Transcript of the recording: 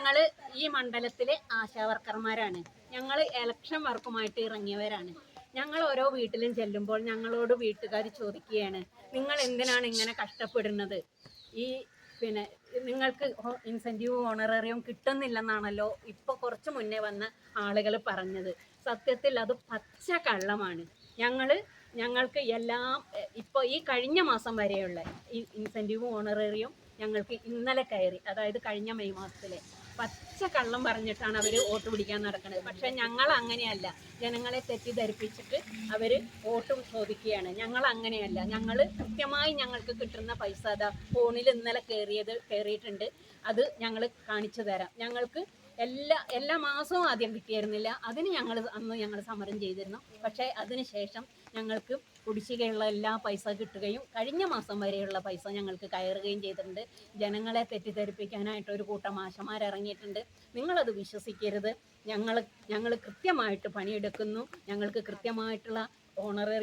ഞങ്ങൾ ഈ മണ്ഡലത്തിലെ ആശാവർക്കർമാരാണ്. ഞങ്ങൾ ഇലക്ഷൻ വർക്കുമായിട്ട് ഇറങ്ങിയവരാണ്. ഞങ്ങൾ ഓരോ വീട്ടിലും ചെല്ലുമ്പോൾ ഞങ്ങളോട് വീട്ടുകാർ ചോദിക്കുകയാണ്, നിങ്ങൾ എന്തിനാണ് ഇങ്ങനെ കഷ്ടപ്പെടുന്നത്? ഈ പിന്നെ നിങ്ങൾക്ക് ഇൻസെൻറ്റീവ് ഓണറേറിയം കിട്ടുന്നില്ലെന്നാണല്ലോ ഇപ്പോൾ കുറച്ച് മുന്നേ വന്ന ആളുകൾ പറഞ്ഞത്. സത്യത്തിൽ അത് പച്ച കള്ളമാണ്. ഞങ്ങൾക്ക് എല്ലാം ഇപ്പോൾ ഈ കഴിഞ്ഞ മാസം വരെയുള്ള ഈ ഇൻസെൻറ്റീവ് ഓണറേറിയം ഞങ്ങൾക്ക് ഇന്നലെ കയറി, അതായത് കഴിഞ്ഞ മെയ് മാസത്തിലെ. പച്ച കള്ളം പറഞ്ഞിട്ടാണ് അവർ വോട്ട് പിടിക്കാൻ നടക്കുന്നത്. പക്ഷേ ഞങ്ങൾ അങ്ങനെയല്ല. ജനങ്ങളെ തെറ്റിദ്ധരിപ്പിച്ചിട്ട് അവർ വോട്ടും ചോദിക്കുകയാണ്. ഞങ്ങൾ അങ്ങനെയല്ല. ഞങ്ങൾ കൃത്യമായി ഞങ്ങൾക്ക് കിട്ടുന്ന പൈസ അതാ ഫോണിൽ ഇന്നലെ കയറിയിട്ടുണ്ട്. അത് ഞങ്ങൾ കാണിച്ചു തരാം. ഞങ്ങൾക്ക് എല്ലാ മാസവും ആദ്യം കിട്ടിയിരുന്നില്ല. അതിന് അന്ന് ഞങ്ങൾ സമരം ചെയ്തിരുന്നു. പക്ഷേ അതിന് ശേഷം ഞങ്ങൾക്ക് കുടിശ്ശികയുള്ള എല്ലാ പൈസ കിട്ടുകയും കഴിഞ്ഞ മാസം വരെയുള്ള പൈസ ഞങ്ങൾക്ക് കയറുകയും ചെയ്തിട്ടുണ്ട്. ജനങ്ങളെ തെറ്റിദ്ധരിപ്പിക്കാനായിട്ട് ഒരു കൂട്ടം ആശമാരിറങ്ങിയിട്ടുണ്ട്. നിങ്ങളത് വിശ്വസിക്കരുത്. ഞങ്ങൾ കൃത്യമായിട്ട് പണിയെടുക്കുന്നു. ഞങ്ങൾക്ക് കൃത്യമായിട്ടുള്ള ഓണറേറിയം